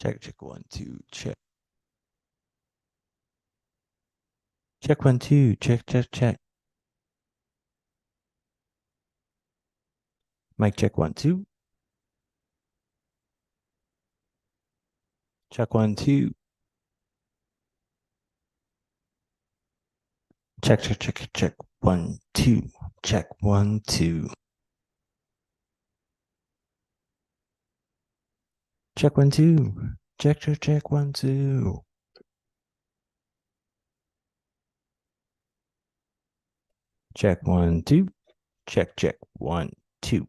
Check, check, one, two, check. Check, one, two, check, check, check. Mic check, one, two. Check, one, two. Check, check, check, check, one, two. Check, one, two. Check, one, two. Check, check, check, one, two. Check, one, two. Check, check, one, two.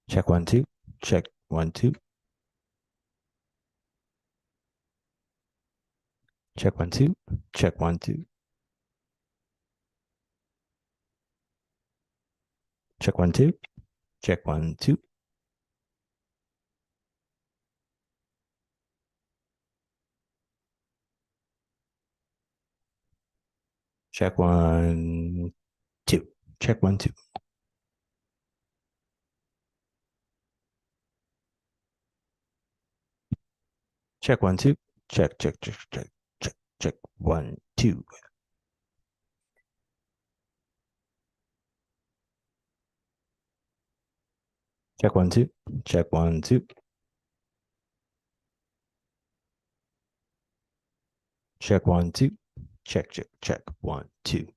Check, one, two. Check, one, two. Check, one, two. Check, one, two. Check, one, two. Check, one, two. Check, one, two. Check, one, two. Check, one, two. Check, check, check, check, check, check, one, two. Check, one, two. Check, one, two. Check, one, two. Check, check, check, one, two.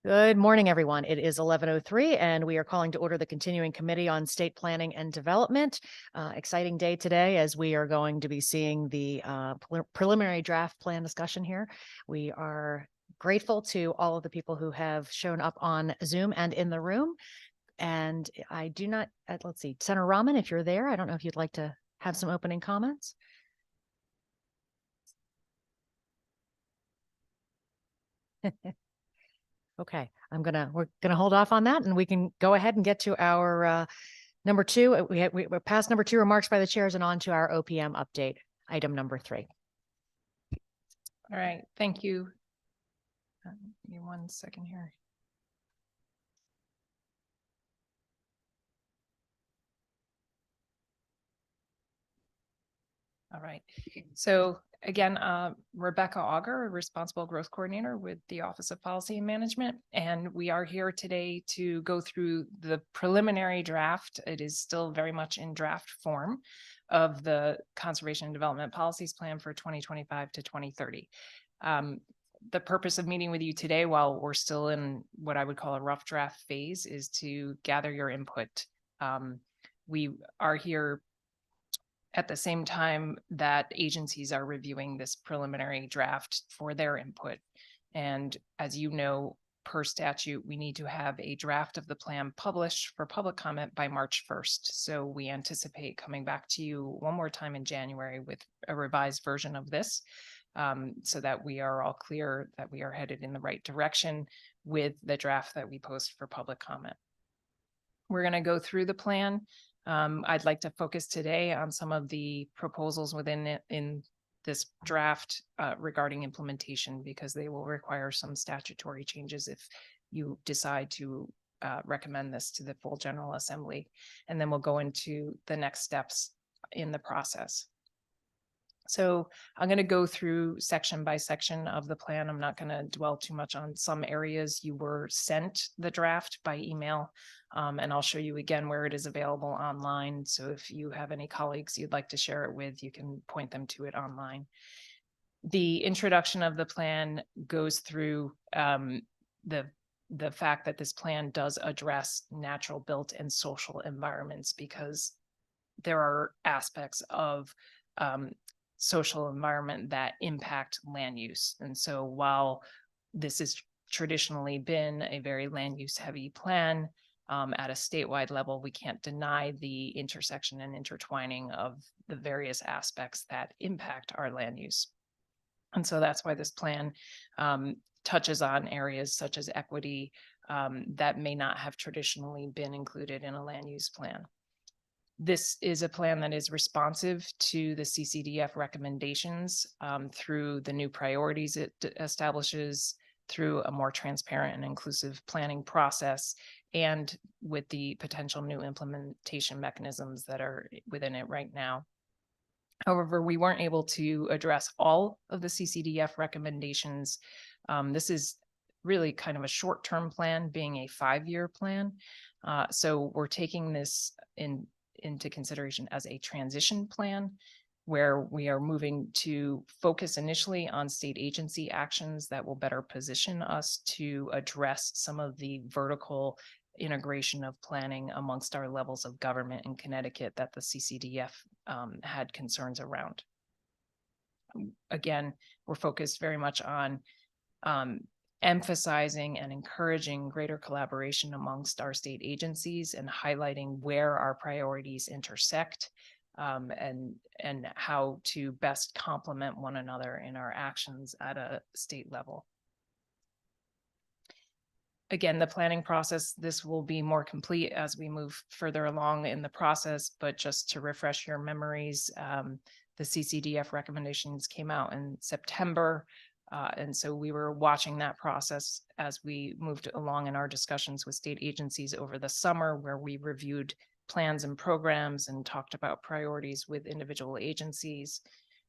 Good morning, everyone. It is 11:03, and we are calling to order the Continuing Committee on State Planning and Development. Exciting day today as we are going to be seeing the preliminary draft plan discussion here. We are grateful to all of the people who have shown up on Zoom and in the room. And I do not, let's see, Senator Rahman, if you're there, I don't know if you'd like to have some opening comments. Okay, we're gonna hold off on that, and we can go ahead and get to our number two. We're past number two remarks by the chairs and on to our OPM update, item number 3. All right, thank you. Give me 1 second here. All right, so again, Rebecca Auger, Responsible Growth Coordinator with the Office of Policy and Management, and we are here today to go through the preliminary draft. It is still very much in draft form of the Conservation and Development Policies Plan for 2025 to 2030. The purpose of meeting with you today, while we're still in what I would call a rough draft phase, is to gather your input. We are here at the same time that agencies are reviewing this preliminary draft for their input. And as you know, per statute, we need to have a draft of the plan published for public comment by March 1st. So we anticipate coming back to you one more time in January with a revised version of this, so that we are all clear that we are headed in the right direction with the draft that we post for public comment. We're going to go through the plan. I'd like to focus today on some of the proposals within it in this draft regarding implementation, because they will require some statutory changes if you decide to recommend this to the full General Assembly. And then we'll go into the next steps in the process. So I'm going to go through section by section of the plan. I'm not going to dwell too much on some areas. You were sent the draft by email, and I'll show you again where it is available online. So if you have any colleagues you'd like to share it with, you can point them to it online. The introduction of the plan goes through the fact that this plan does address natural built and social environments, because there are aspects of social environment that impact land use. And so while this has traditionally been a very land use heavy plan at a statewide level, we can't deny the intersection and intertwining of the various aspects that impact our land use. And so that's why this plan touches on areas such as equity that may not have traditionally been included in a land use plan. This is a plan that is responsive to the CCDF recommendations through the new priorities it establishes, through a more transparent and inclusive planning process, and with the potential new implementation mechanisms that are within it right now. However, we weren't able to address all of the CCDF recommendations. This is really kind of a short-term plan, being a 5-year plan. So we're taking this into consideration as a transition plan, where we are moving to focus initially on state agency actions that will better position us to address some of the vertical integration of planning amongst our levels of government in Connecticut that the CCDF had concerns around. Again, we're focused very much on emphasizing and encouraging greater collaboration amongst our state agencies and highlighting where our priorities intersect, and how to best complement one another in our actions at a state level. Again, the planning process, this will be more complete as we move further along in the process, but just to refresh your memories, the CCDF recommendations came out in September. And so we were watching that process as we moved along in our discussions with state agencies over the summer, where we reviewed plans and programs and talked about priorities with individual agencies.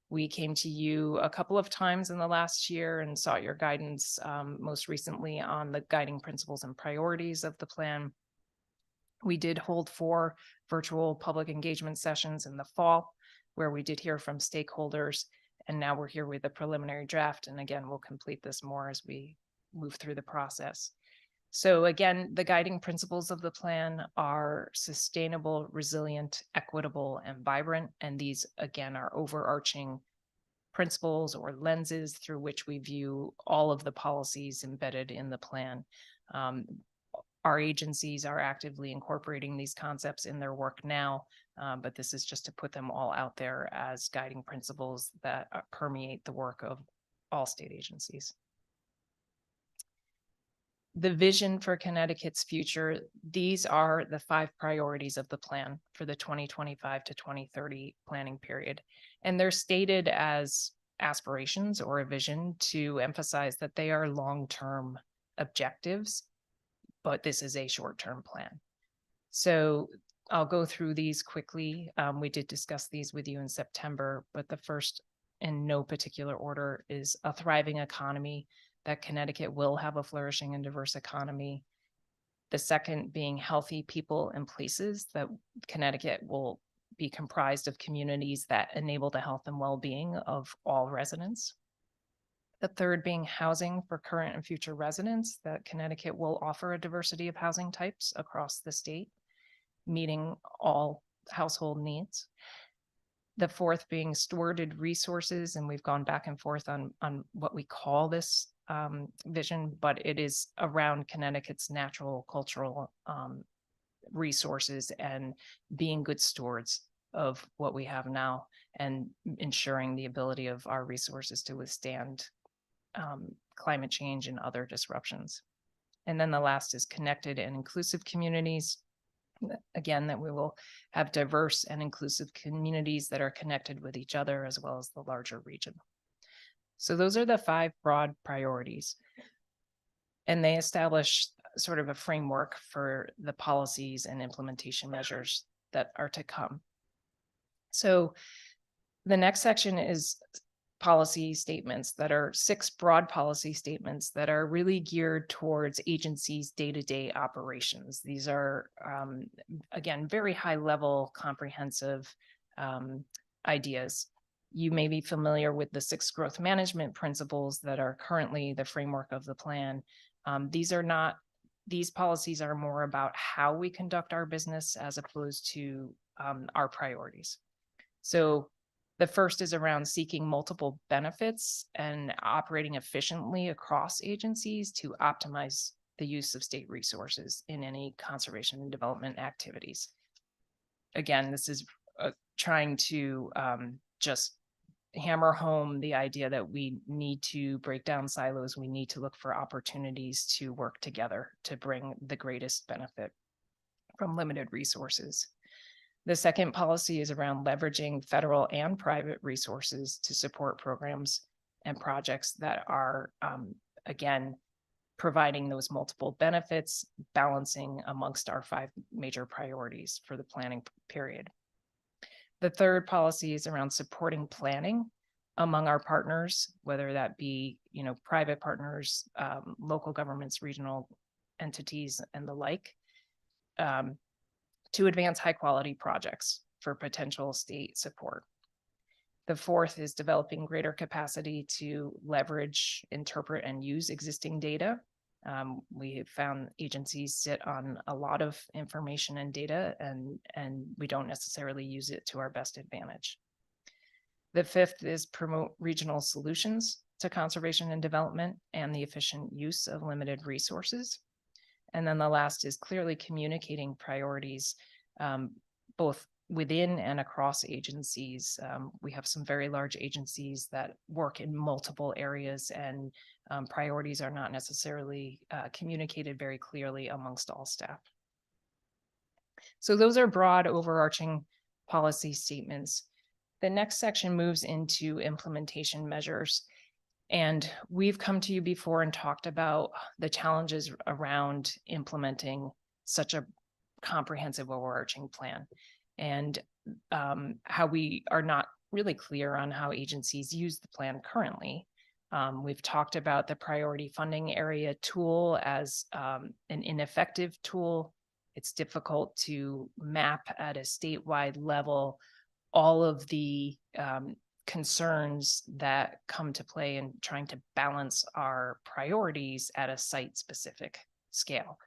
We came to you a couple of times in the last year and sought your guidance, most recently on the guiding principles and priorities of the plan. We did hold 4 virtual public engagement sessions in the fall, where we did hear from stakeholders. And now we're here with a preliminary draft. And again, we'll complete this more as we move through the process. So again, the guiding principles of the plan are sustainable, resilient, equitable, and vibrant. And these, again, are overarching principles or lenses through which we view all of the policies embedded in the plan. Our agencies are actively incorporating these concepts in their work now, but this is just to put them all out there as guiding principles that permeate the work of all state agencies. The vision for Connecticut's future, these are the 5 priorities of the plan for the 2025 to 2030 planning period. And they're stated as aspirations or a vision to emphasize that they are long-term objectives, but this is a short-term plan. So I'll go through these quickly. We did discuss these with you in September, but the first, in no particular order, is a thriving economy, that Connecticut will have a flourishing and diverse economy. The second being healthy people and places, that Connecticut will be comprised of communities that enable the health and well-being of all residents. The third being housing for current and future residents, that Connecticut will offer a diversity of housing types across the state, meeting all household needs. The fourth being stewarded resources, and we've gone back and forth on what we call this vision, but it is around Connecticut's natural cultural resources and being good stewards of what we have now and ensuring the ability of our resources to withstand climate change and other disruptions. And then the last is connected and inclusive communities. Again, that we will have diverse and inclusive communities that are connected with each other as well as the larger region. So those are the 5 broad priorities. And they establish sort of a framework for the policies and implementation measures that are to come. So the next section is policy statements that are 6 broad policy statements that are really geared towards agencies' day-to-day operations. These are, again, very high level, comprehensive ideas. You may be familiar with the 6 growth management principles that are currently the framework of the plan. These policies are more about how we conduct our business as opposed to our priorities. So the first is around seeking multiple benefits and operating efficiently across agencies to optimize the use of state resources in any conservation and development activities. Again, this is trying to just hammer home the idea that we need to break down silos. We need to look for opportunities to work together to bring the greatest benefit from limited resources. The second policy is around leveraging federal and private resources to support programs and projects that are, again, providing those multiple benefits, balancing amongst our 5 major priorities for the planning period. The third policy is around supporting planning among our partners, whether that be, private partners, local governments, regional entities, and the like, to advance high quality projects for potential state support. The fourth is developing greater capacity to leverage, interpret, and use existing data. We have found agencies sit on a lot of information and data, and we don't necessarily use it to our best advantage. The fifth is promote regional solutions to conservation and development and the efficient use of limited resources. And then the last is clearly communicating priorities, both within and across agencies. We have some very large agencies that work in multiple areas, and priorities are not necessarily communicated very clearly amongst all staff. So those are broad overarching policy statements. The next section moves into implementation measures. And we've come to you before and talked about the challenges around implementing such a comprehensive overarching plan, and how we are not really clear on how agencies use the plan currently. We've talked about the priority funding area tool as an ineffective tool. It's difficult to map at a statewide level all of the concerns that come to play in trying to balance our priorities at a site specific scale.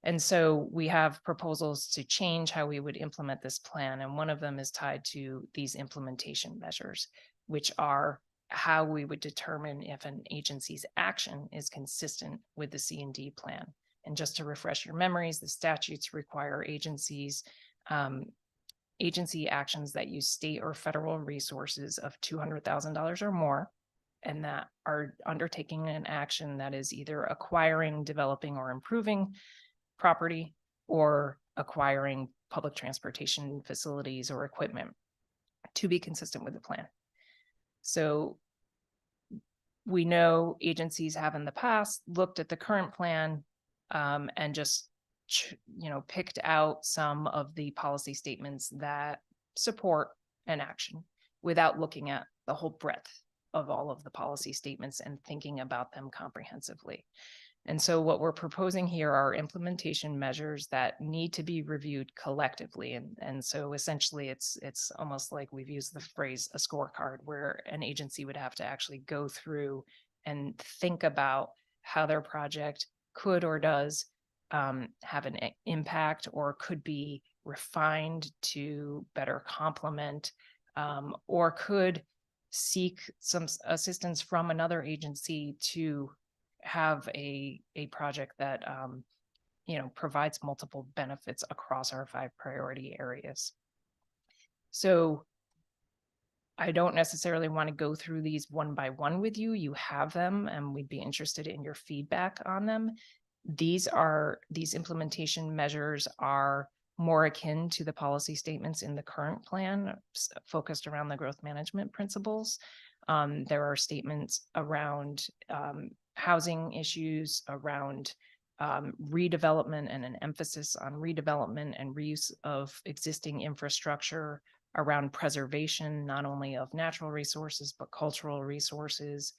And so we have proposals to change how we would implement this plan. And one of them is tied to these implementation measures, which are how we would determine if an agency's action is consistent with the C&D plan. And just to refresh your memories, the statutes require agency actions that use state or federal resources of $200,000 or more, and that are undertaking an action that is either acquiring, developing, or improving property, or acquiring public transportation facilities or equipment to be consistent with the plan. So we know agencies have in the past looked at the current plan and just picked out some of the policy statements that support an action without looking at the whole breadth of all of the policy statements and thinking about them comprehensively. And so what we're proposing here are implementation measures that need to be reviewed collectively. And so essentially it's almost like we've used the phrase a scorecard, where an agency would have to actually go through and think about how their project could or does have an impact, or could be refined to better complement, or could seek some assistance from another agency to have a project that provides multiple benefits across our 5 priority areas. So I don't necessarily want to go through these one by one with you. You have them, and we'd be interested in your feedback on them. These implementation measures are more akin to the policy statements in the current plan, focused around the growth management principles. There are statements around housing issues, around redevelopment, and an emphasis on redevelopment and reuse of existing infrastructure, around preservation, not only of natural resources, but cultural resources.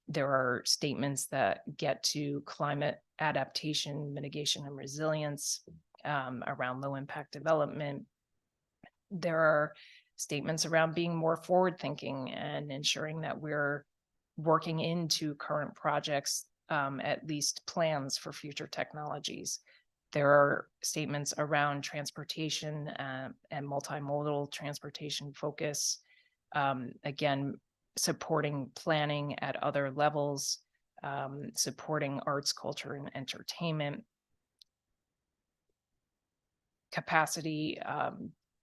There are statements that get to climate adaptation, mitigation, and resilience, around low impact development. There are statements around being more forward thinking and ensuring that we're working into current projects, at least plans for future technologies. There are statements around transportation and multimodal transportation focus, again, supporting planning at other levels, supporting arts, culture, and entertainment, capacity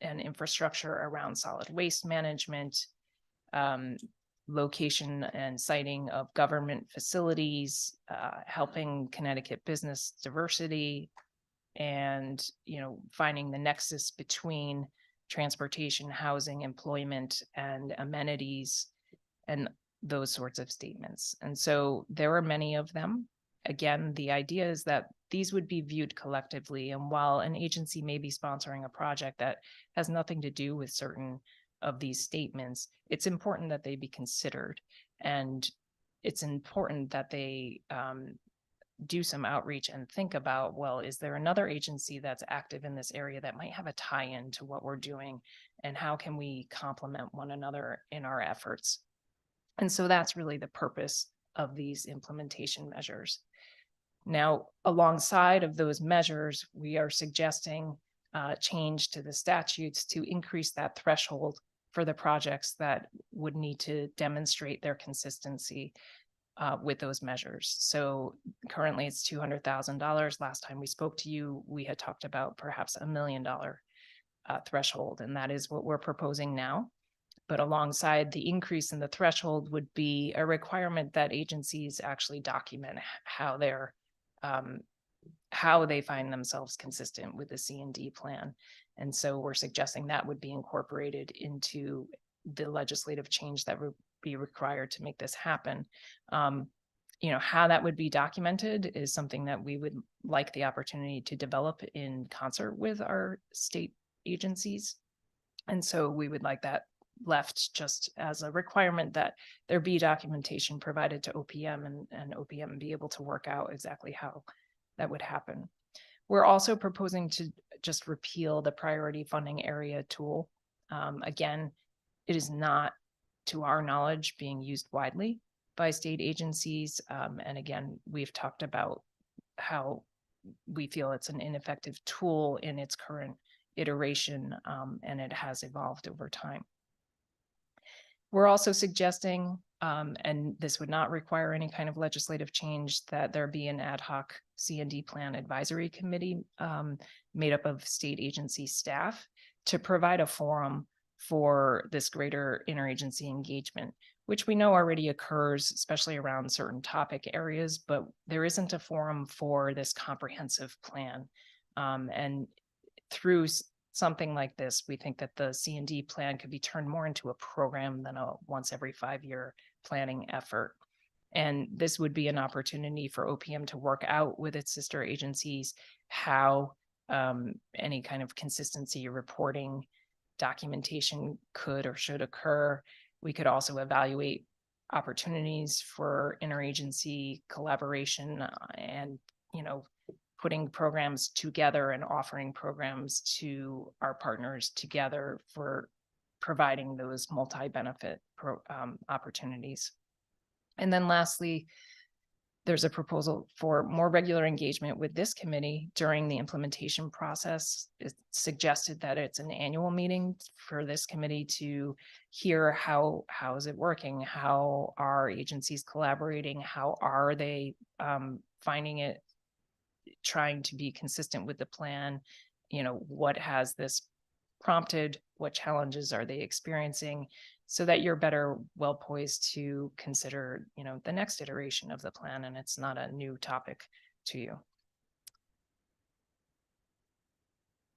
and infrastructure around solid waste management, location and siting of government facilities, helping Connecticut business diversity, and finding the nexus between transportation, housing, employment, and amenities, and those sorts of statements. And so there are many of them. Again, the idea is that these would be viewed collectively. And while an agency may be sponsoring a project that has nothing to do with certain of these statements, it's important that they be considered. And it's important that they do some outreach and think about, well, is there another agency that's active in this area that might have a tie-in to what we're doing? And how can we complement one another in our efforts? And so that's really the purpose of these implementation measures. Now, alongside of those measures, we are suggesting change to the statutes to increase that threshold for the projects that would need to demonstrate their consistency with those measures. So currently it's $200,000. Last time we spoke to you, we had talked about perhaps $1 million threshold, and that is what we're proposing now. But alongside the increase in the threshold would be a requirement that agencies actually document how they find themselves consistent with the C&D plan. And so we're suggesting that would be incorporated into the legislative change that would be required to make this happen. How that would be documented is something that we would like the opportunity to develop in concert with our state agencies. And so we would like that left just as a requirement that there be documentation provided to OPM, and OPM be able to work out exactly how that would happen. We're also proposing to just repeal the priority funding area tool. Again, it is not, to our knowledge, being used widely by state agencies. And again, we've talked about how we feel it's an ineffective tool in its current iteration, and it has evolved over time. We're also suggesting, and this would not require any kind of legislative change, that there be an ad hoc C&D plan advisory committee made up of state agency staff to provide a forum for this greater interagency engagement, which we know already occurs, especially around certain topic areas, but there isn't a forum for this comprehensive plan. And through something like this, we think that the C&D plan could be turned more into a program than a once every 5-year planning effort. And this would be an opportunity for OPM to work out with its sister agencies how any kind of consistency reporting documentation could or should occur. We could also evaluate opportunities for interagency collaboration and, putting programs together and offering programs to our partners together for providing those multi-benefit opportunities. And then lastly, there's a proposal for more regular engagement with this committee during the implementation process. It's suggested that it's an annual meeting for this committee to hear how is it working? How are agencies collaborating? How are they finding it, trying to be consistent with the plan? What has this prompted? What challenges are they experiencing? So that you're better well poised to consider, the next iteration of the plan, and it's not a new topic to you.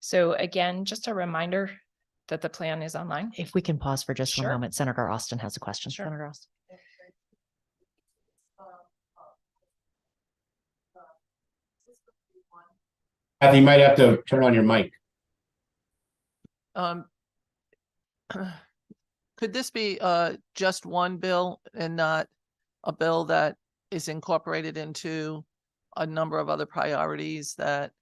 So again, just a reminder that the plan is online. If we can pause for just one Sure. moment, Senator Austin has a question. Sure. Senator Austin. Kathy, you might have to turn on your mic. Could this be just one bill and not a bill that is incorporated into a number of other priorities that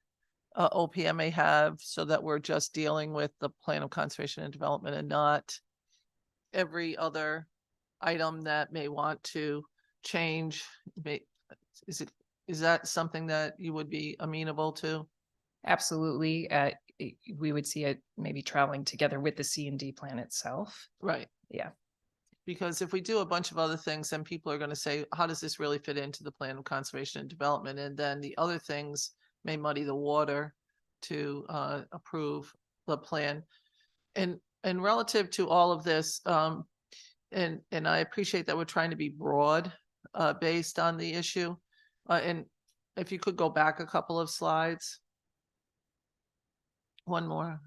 OPM may have, so that we're just dealing with the plan of conservation and development and not every other item that may want to change? Is that something that you would be amenable to? Absolutely. We would see it maybe traveling together with the C&D plan itself. Right. Yeah. Because if we do a bunch of other things, then people are going to say, how does this really fit into the plan of conservation and development? And then the other things may muddy the water to approve the plan. And relative to all of this, and I appreciate that we're trying to be broad based on the issue. And if you could go back a couple of slides. One more.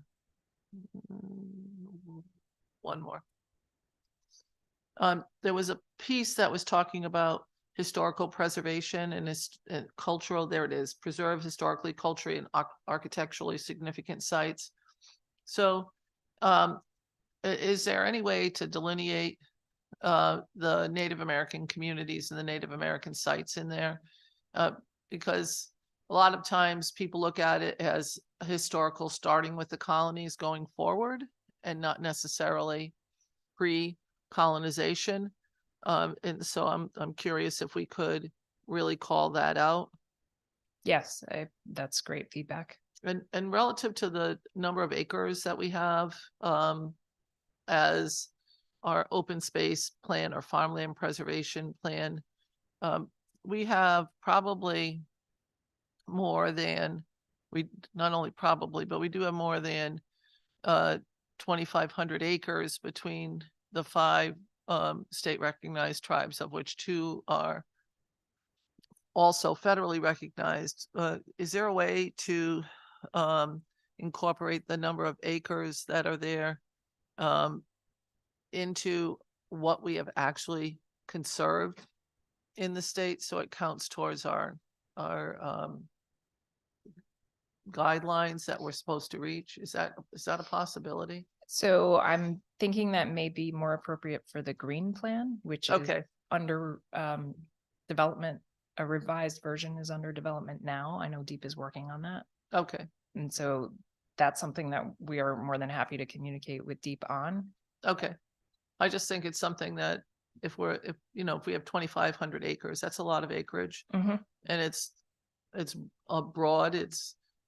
There was a piece that was talking about historical preservation and cultural. There it is: preserve historically, culturally, and architecturally significant sites. So, is there any way to delineate the Native American communities and the Native American sites in there? Because a lot of times people look at it as historical, starting with the colonies going forward, and not necessarily pre-colonization. And so I'm curious if we could really call that out. Yes, that's great feedback. And relative to the number of acres that we have as our open space plan or farmland preservation plan, we have probably more than, not only probably, but we do have more than 2,500 acres between the 5 state recognized tribes, of which 2 are also federally recognized. Is there a way to incorporate the number of acres that are there into what we have actually conserved in the state, so it counts towards our guidelines that we're supposed to reach? Is that a possibility? So I'm thinking that may be more appropriate for the green plan, which is under development. A revised version is under development now. I know DEEP is working on that. Okay. And so that's something that we are more than happy to communicate with DEEP on. Okay. I just think it's something that if we have 2,500 acres, that's a lot of acreage. Mm-hmm. And it's it's broad.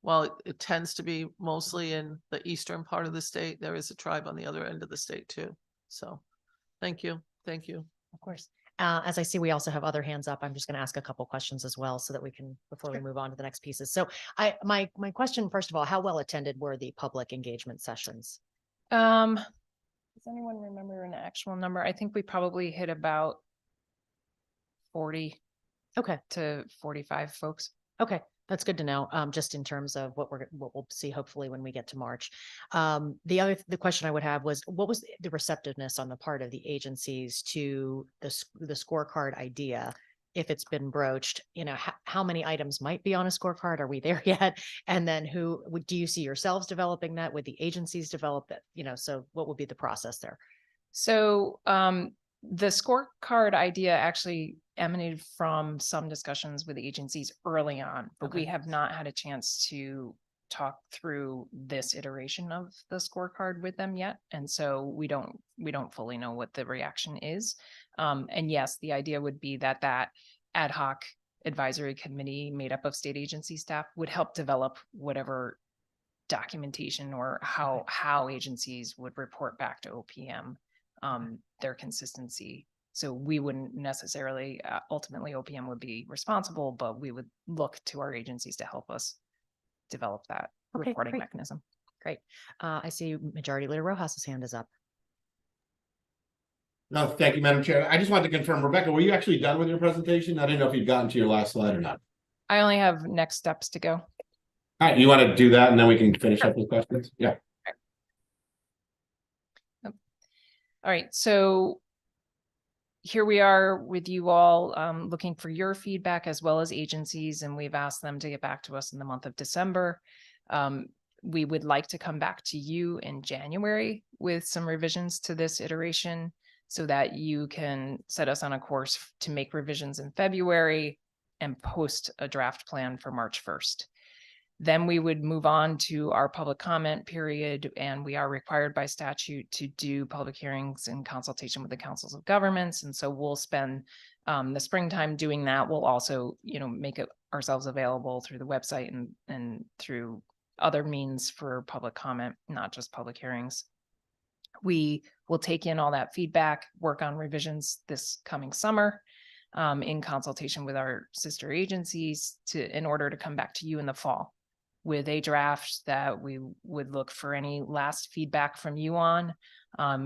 While it tends to be mostly in the eastern part of the state, there is a tribe on the other end of the state too. So thank you. Thank you. Of course. As I see, we also have other hands up. I'm just going to ask a couple questions as well so that we can, before we move on to the next pieces. So my question, first of all, how well attended were the public engagement sessions? Does anyone remember an actual number? I think we probably hit about 40 Okay. to 45 folks. Okay. That's good to know. Just in terms of what we'll see hopefully when we get to March. The question I would have was, what was the receptiveness on the part of the agencies to the scorecard idea? If it's been broached, how many items might be on a scorecard? Are we there yet? And then do you see yourselves developing that? Would the agencies develop it? So what would be the process there? So the scorecard idea actually emanated from some discussions with agencies early on, but we have not had a chance to talk through this iteration of the scorecard with them yet. And so we don't fully know what the reaction is. And yes, the idea would be that ad hoc advisory committee made up of state agency staff would help develop whatever documentation or how agencies would report back to OPM their consistency. So we wouldn't necessarily, ultimately OPM would be responsible, but we would look to our agencies to help us develop that reporting great. mechanism. Great. I see Majority Leader Rojas's hand is up. No, thank you, Madam Chair. I just wanted to confirm, Rebecca, were you actually done with your presentation? I didn't know if you'd gotten to your last slide or not. I only have next steps to go. All right, you want to do that and then we can finish up with questions? Yeah. All right, so here we are with you all looking for your feedback as well as agencies, and we've asked them to get back to us in the month of December. We would like to come back to you in January with some revisions to this iteration so that you can set us on a course to make revisions in February and post a draft plan for March 1st. Then we would move on to our public comment period, and we are required by statute to do public hearings in consultation with the councils of governments. And so we'll spend the springtime doing that. We'll also, make ourselves available through the website and through other means for public comment, not just public hearings. We will take in all that feedback, work on revisions this coming summer in consultation with our sister agencies in order to come back to you in the fall with a draft that we would look for any last feedback from you on.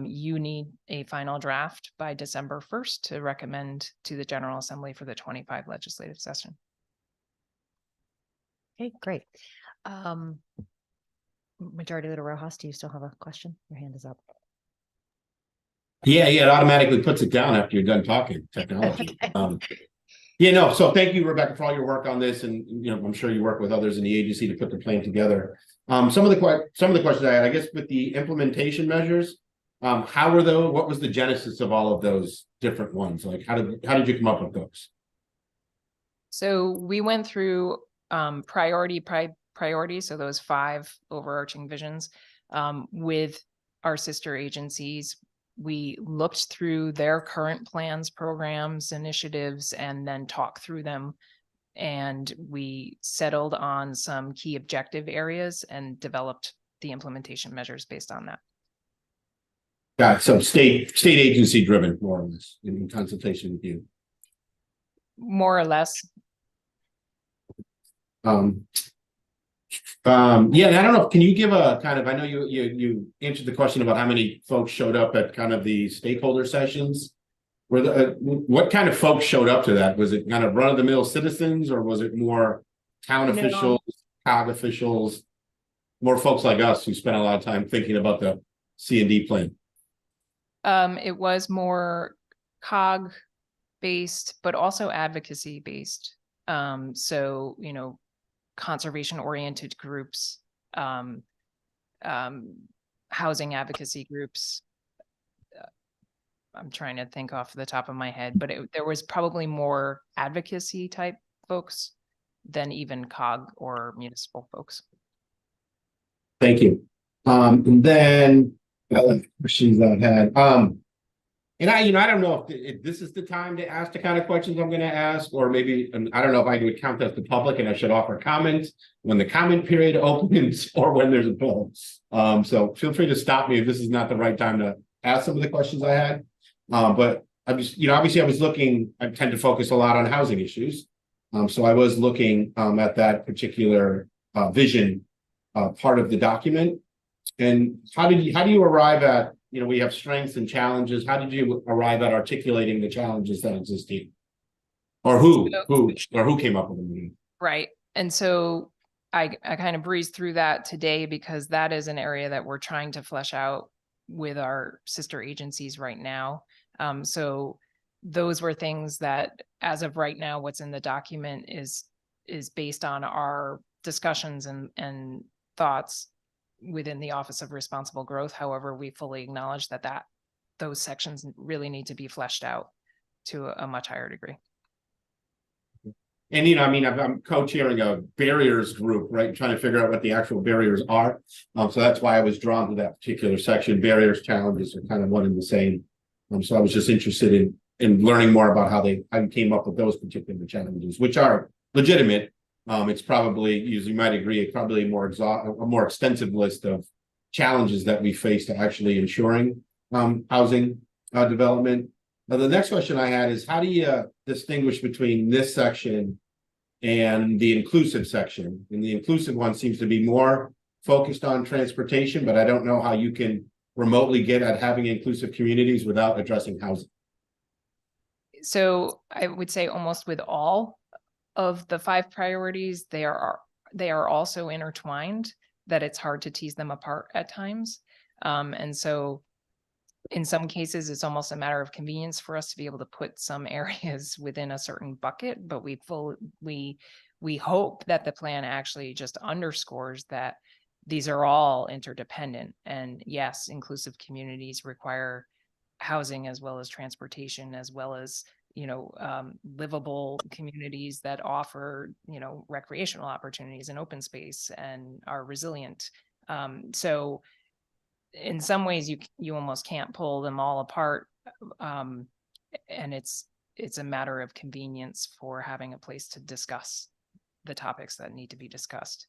You need a final draft by December 1st to recommend to the General Assembly for the 25 legislative session. Okay, great. Majority Leader Rojas, do you still have a question? Your hand is up. Yeah, it automatically puts it down after you're done talking technology. Okay. So thank you, Rebecca, for all your work on this, and I'm sure you work with others in the agency to put the plan together. Some of the questions I had, I guess, with the implementation measures, how were those? What was the genesis of all of those different ones? Like, how did you come up with those? So we went through priority. So those 5 overarching visions with our sister agencies. We looked through their current plans, programs, initiatives, and then talked through them. And we settled on some key objective areas and developed the implementation measures based on that. Got it. So state agency driven, more or less, in consultation with you. More or less. And I don't know, can you give a kind of, I know you answered the question about how many folks showed up at kind of the stakeholder sessions. What kind of folks showed up to that? Was it kind of run of the mill citizens, or was it more town officials, COG officials, more folks like us who spent a lot of time thinking about the C&D plan? It was more COG based, but also advocacy based. So, conservation oriented groups, housing advocacy groups. I'm trying to think off the top of my head, but there was probably more advocacy type folks than even COG or municipal folks. Thank you. And then questions I had. And I don't know if this is the time to ask the kind of questions I'm going to ask, or maybe, and I don't know if I would count as the public and I should offer comments when the comment period opens or when there's a poll. So feel free to stop me if this is not the right time to ask some of the questions I had. But I'm just, obviously I tend to focus a lot on housing issues. So I was looking at that particular vision part of the document. And how do you arrive at, we have strengths and challenges. How did you arrive at articulating the challenges that exist here? Or who came up with them? Right. And so I kind of breezed through that today because that is an area that we're trying to flesh out with our sister agencies right now. So those were things that, as of right now, what's in the document is based on our discussions and thoughts within the Office of Responsible Growth. However, we fully acknowledge that those sections really need to be fleshed out to a much higher degree. And, I'm co-chairing a barriers group, right? Trying to figure out what the actual barriers are. So that's why I was drawn to that particular section. Barriers, challenges are kind of one and the same. So I was just interested in learning more about how you came up with those particular challenges, which are legitimate. It's probably, you might agree, probably a more extensive list of challenges that we face to actually ensuring housing development. Now, the next question I had is, how do you distinguish between this section and the inclusive section? And the inclusive one seems to be more focused on transportation, but I don't know how you can remotely get at having inclusive communities without addressing housing. So I would say almost with all of the 5 priorities, they are also intertwined, that it's hard to tease them apart at times. And so in some cases, it's almost a matter of convenience for us to be able to put some areas within a certain bucket, but we hope that the plan actually just underscores that these are all interdependent. And yes, inclusive communities require housing as well as transportation, as well as livable communities that offer, recreational opportunities and open space and are resilient. So in some ways you almost can't pull them all apart. And it's a matter of convenience for having a place to discuss the topics that need to be discussed.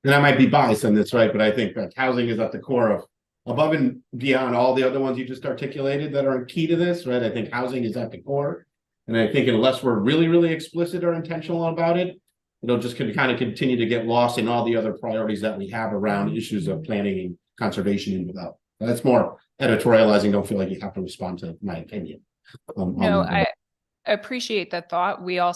And I might be biased on this, right? But I think that housing is at the core of, above and beyond all the other ones you just articulated that are key to this, right? I think housing is at the core. And I think unless we're really, really explicit or intentional about it, it'll just kind of continue to get lost in all the other priorities that we have around issues of planning and conservation and development. That's more editorializing. Don't feel like you have to respond to my opinion. No, I appreciate that thought. We are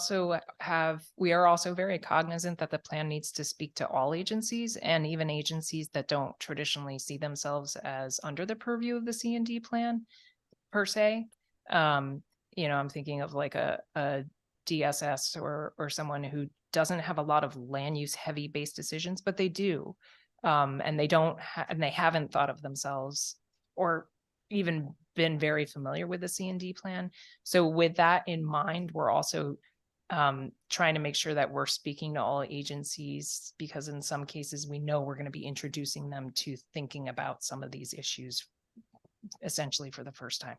also very cognizant that the plan needs to speak to all agencies, and even agencies that don't traditionally see themselves as under the purview of the C&D plan per se. I'm thinking of like a DSS or someone who doesn't have a lot of land use heavy based decisions, but they do. And they haven't thought of themselves or even been very familiar with the C&D plan. So with that in mind, we're also trying to make sure that we're speaking to all agencies, because in some cases we know we're going to be introducing them to thinking about some of these issues essentially for the first time.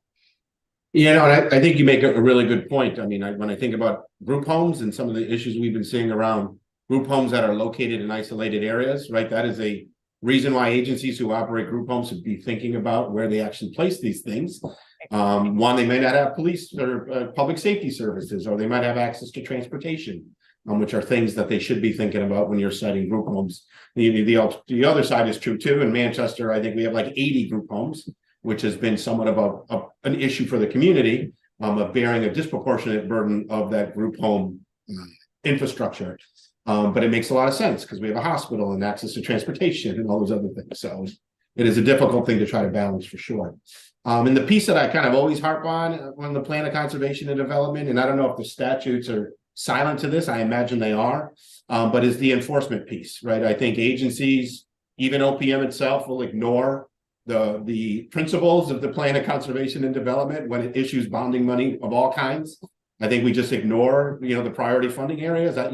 And I think you make a really good point. I mean, when I think about group homes and some of the issues we've been seeing around group homes that are located in isolated areas, right? That is a reason why agencies who operate group homes should be thinking about where they actually place these things. One, they may not have police or public safety services, or they might have access to transportation, which are things that they should be thinking about when you're setting group homes. The other side is true too. In Manchester, I think we have like 80 group homes, which has been somewhat of an issue for the community, of bearing a disproportionate burden of that group home infrastructure. But it makes a lot of sense because we have a hospital and access to transportation and all those other things. So it is a difficult thing to try to balance for sure. And the piece that I kind of always harp on the plan of conservation and development, and I don't know if the statutes are silent to this, I imagine they are, but is the enforcement piece, right? I think agencies, even OPM itself, will ignore the principles of the plan of conservation and development when it issues bonding money of all kinds. I think we just ignore, the priority funding areas that,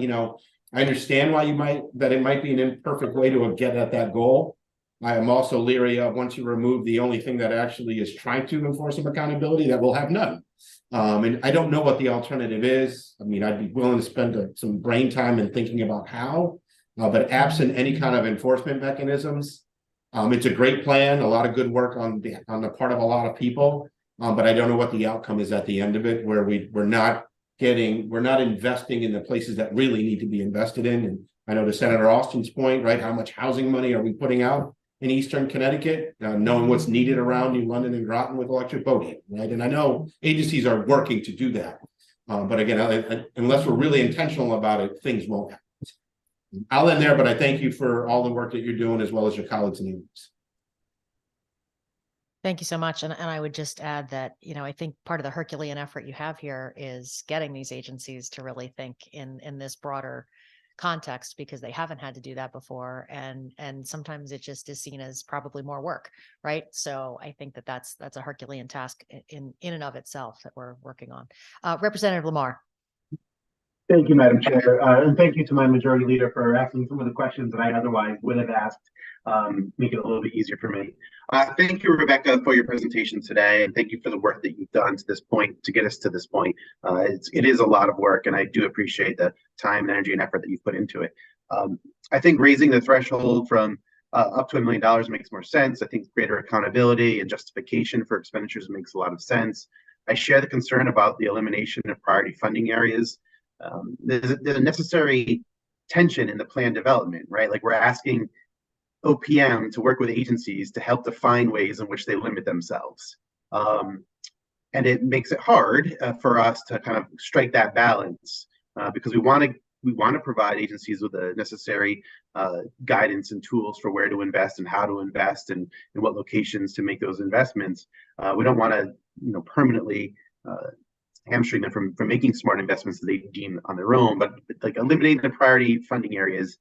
I understand why it might be an imperfect way to get at that goal. I am also leery of once you remove the only thing that actually is trying to enforce some accountability, that we'll have none. And I don't know what the alternative is. I mean, I'd be willing to spend some brain time in thinking about how, but absent any kind of enforcement mechanisms, it's a great plan, a lot of good work on the part of a lot of people. But I don't know what the outcome is at the end of it, where we're not investing in the places that really need to be invested in. And I know to Senator Austin's point, right? How much housing money are we putting out in Eastern Connecticut, knowing what's needed around New London and Groton with electric boating, right? And I know agencies are working to do that. But again, unless we're really intentional about it, things won't happen. I'll end there, but I thank you for all the work that you're doing as well as your colleagues in the office. Thank you so much. And I would just add that, I think part of the Herculean effort you have here is getting these agencies to really think in this broader context, because they haven't had to do that before. And sometimes it just is seen as probably more work, right? So I think that's a Herculean task in and of itself that we're working on. Representative Lamar. Thank you, Madam Chair, and thank you to my majority leader for asking some of the questions that I otherwise would have asked, make it a little bit easier for me. Thank you, Rebecca, for your presentation today, and thank you for the work that you've done to this point, to get us to this point. It is a lot of work, and I do appreciate the time, energy, and effort that you've put into it. I think raising the threshold from up to $1 million makes more sense. I think greater accountability and justification for expenditures makes a lot of sense. I share the concern about the elimination of priority funding areas. There's a necessary tension in the plan development, right? Like we're asking OPM to work with agencies to help define ways in which they limit themselves. And it makes it hard for us to kind of strike that balance because we want to provide agencies with the necessary guidance and tools for where to invest and how to invest and in what locations to make those investments. We don't want to, permanently hamstring them from making smart investments that they deem on their own, but like eliminating the priority funding areas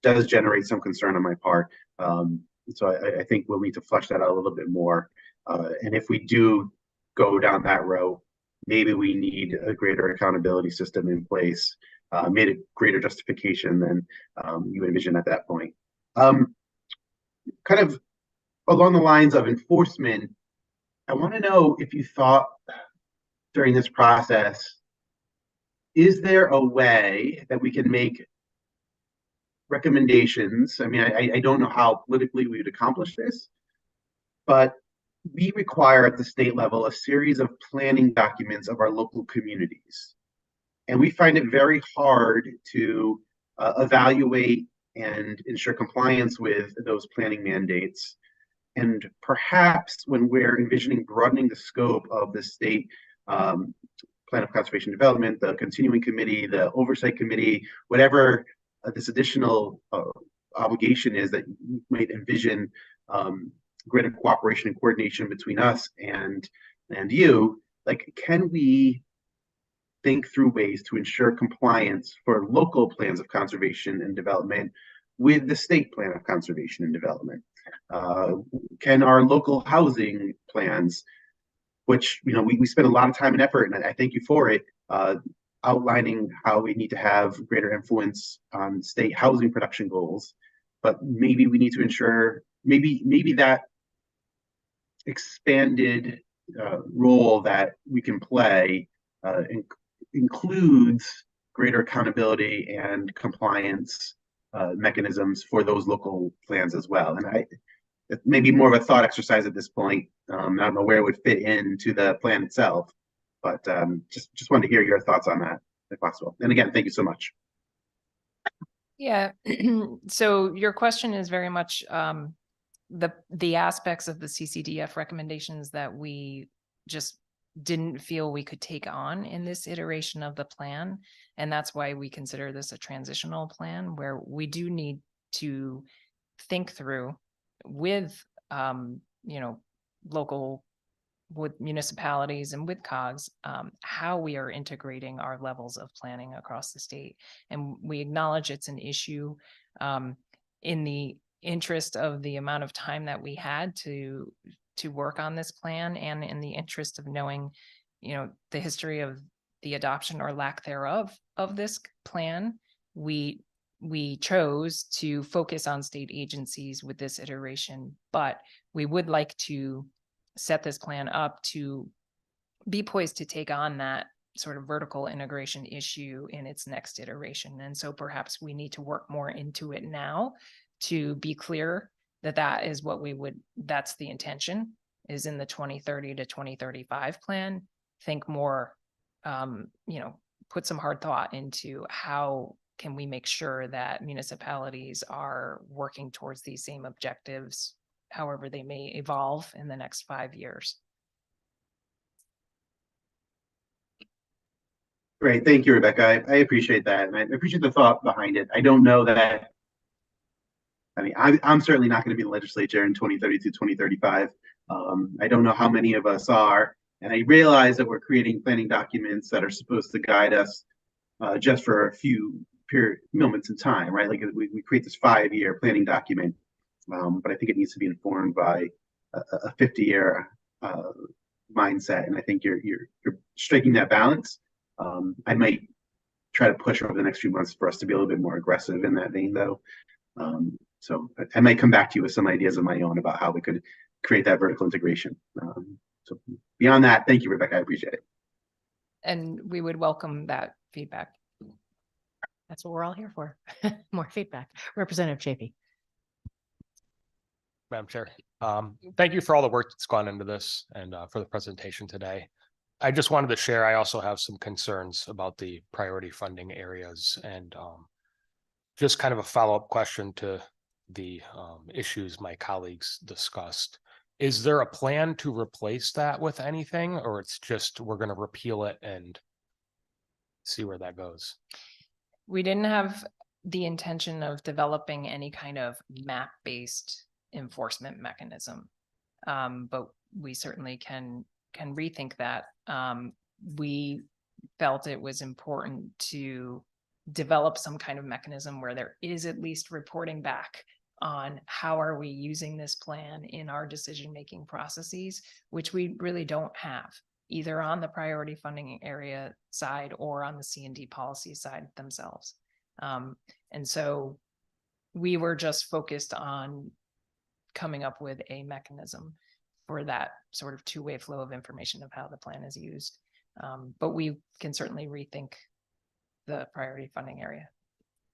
does generate some concern on my part. So I think we'll need to flesh that out a little bit more. And if we do go down that road, maybe we need a greater accountability system in place, made a greater justification than you envision at that point. Kind of along the lines of enforcement, I want to know if you thought during this process, is there a way that we can make recommendations? I mean, I don't know how politically we would accomplish this, but we require at the state level a series of planning documents of our local communities. And we find it very hard to evaluate and ensure compliance with those planning mandates. And perhaps when we're envisioning broadening the scope of the state Plan of Conservation Development, the continuing committee, the oversight committee, whatever this additional obligation is that you might envision greater cooperation and coordination between us and you, like, can we think through ways to ensure compliance for local plans of conservation and development with the state plan of conservation and development? Can our local housing plans, which we spend a lot of time and effort, and I thank you for it, outlining how we need to have greater influence on state housing production goals, but maybe we need to ensure maybe that expanded role that we can play includes greater accountability and compliance mechanisms for those local plans as well. And it may be more of a thought exercise at this point. I don't know where it would fit into the plan itself, but just wanted to hear your thoughts on that, if possible. And again, thank you so much. Yeah. So your question is very much the aspects of the CCDF recommendations that we just didn't feel we could take on in this iteration of the plan. And that's why we consider this a transitional plan, where we do need to think through with, local, with municipalities and with COGS, how we are integrating our levels of planning across the state. And we acknowledge it's an issue in the interest of the amount of time that we had to work on this plan, and in the interest of knowing, the history of the adoption or lack thereof of this plan. We we chose to focus on state agencies with this iteration, but we would like to set this plan up to be poised to take on that sort of vertical integration issue in its next iteration. And so perhaps we need to work more into it now to be clear that that is what that's the intention, is in the 2030 to 2035 plan. Think more, put some hard thought into how can we make sure that municipalities are working towards these same objectives, however they may evolve in the next 5 years. Great, thank you, Rebecca. I appreciate that, and I appreciate the thought behind it. I don't know that. I mean, I'm certainly not going to be in the legislature in 2030 to 2035. I don't know how many of us are, and I realize that we're creating planning documents that are supposed to guide us just for a few moments in time, right? Like we create this 5-year planning document, but I think it needs to be informed by a 50-year mindset, and I think you're striking that balance. I might try to push over the next few months for us to be a little bit more aggressive in that vein, though. So I might come back to you with some ideas of my own about how we could create that vertical integration. So beyond that, thank you, Rebecca. I appreciate it. And we would welcome that feedback. That's what we're all here for. More feedback. Representative Chafee. Madam Chair, thank you for all the work that's gone into this and for the presentation today. I just wanted to share, I also have some concerns about the priority funding areas and just kind of a follow-up question to the issues my colleagues discussed. Is there a plan to replace that with anything, or it's just we're going to repeal it and see where that goes? We didn't have the intention of developing any kind of map-based enforcement mechanism, but we certainly can rethink that. We felt it was important to develop some kind of mechanism where there is at least reporting back on how are we using this plan in our decision-making processes, which we really don't have either on the priority funding area side or on the C&D policy side themselves. And so we were just focused on coming up with a mechanism for that sort of two-way flow of information of how the plan is used. But we can certainly rethink the priority funding area.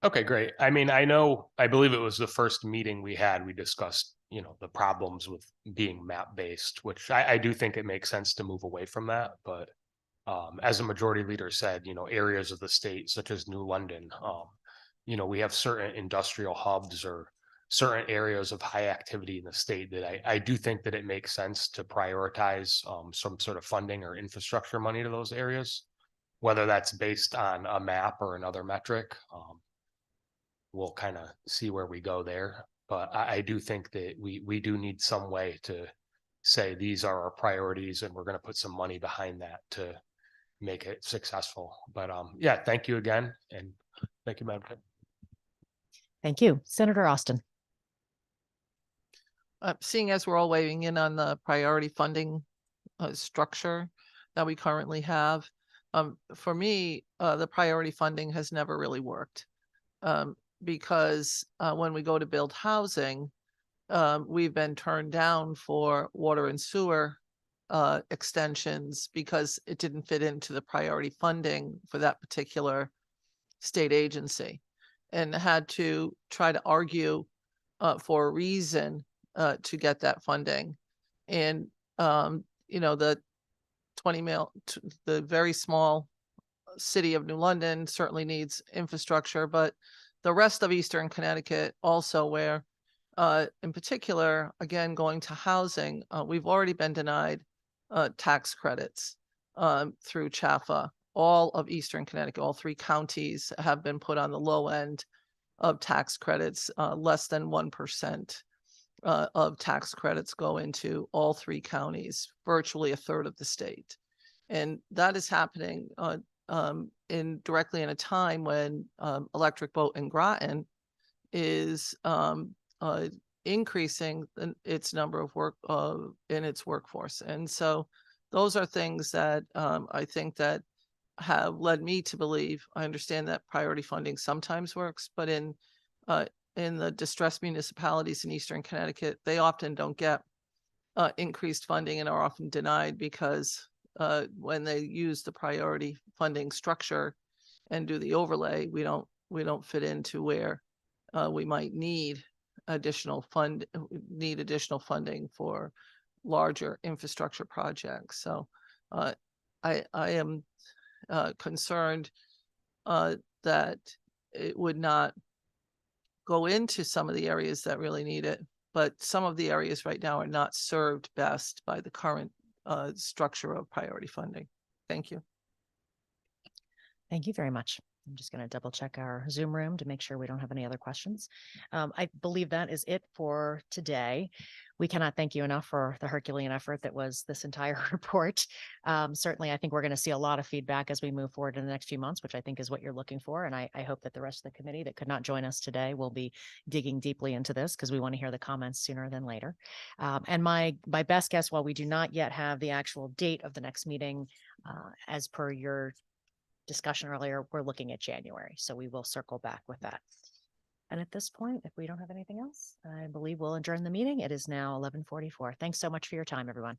Okay, great. I mean, I believe it was the first meeting we had, we discussed, the problems with being map-based, which I do think it makes sense to move away from that. But as a majority leader said, areas of the state such as New London, we have certain industrial hubs or certain areas of high activity in the state that I do think that it makes sense to prioritize some sort of funding or infrastructure money to those areas, whether that's based on a map or another metric. We'll kind of see where we go there. But I do think that we do need some way to say these are our priorities and we're going to put some money behind that to make it successful. But yeah, thank you again. And thank you, Madam Chair. Thank you. Senator Austin. Seeing as we're all weighing in on the priority funding structure that we currently have, for me, the priority funding has never really worked because when we go to build housing, we've been turned down for water and sewer extensions because it didn't fit into the priority funding for that particular state agency, and had to try to argue for a reason to get that funding. And the 20 mil, the very small city of New London certainly needs infrastructure, but the rest of Eastern Connecticut also, where in particular, again, going to housing, we've already been denied tax credits through CHFA. All of Eastern Connecticut, all 3 counties have been put on the low end of tax credits. Less than 1% of tax credits go into all 3 counties, virtually a third of the state. And that is happening directly in a time when Electric Boat in Groton is increasing its number of work in its workforce. And so those are things that I think that have led me to believe, I understand that priority funding sometimes works, but in the distressed municipalities in Eastern Connecticut, they often don't get increased funding and are often denied because when they use the priority funding structure and do the overlay, we don't fit into where we might need additional funding for larger infrastructure projects. So I am concerned that it would not go into some of the areas that really need it, but some of the areas right now are not served best by the current structure of priority funding. Thank you. Thank you very much. I'm just going to double check our Zoom room to make sure we don't have any other questions. I believe that is it for today. We cannot thank you enough for the Herculean effort that was this entire report. Certainly, I think we're going to see a lot of feedback as we move forward in the next few months, which I think is what you're looking for. And I hope that the rest of the committee that could not join us today will be digging deeply into this because we want to hear the comments sooner than later. And my best guess, while we do not yet have the actual date of the next meeting, as per your discussion earlier, we're looking at January. So we will circle back with that. And at this point, if we don't have anything else, I believe we'll adjourn the meeting. It is now 11:44. Thanks so much for your time, everyone.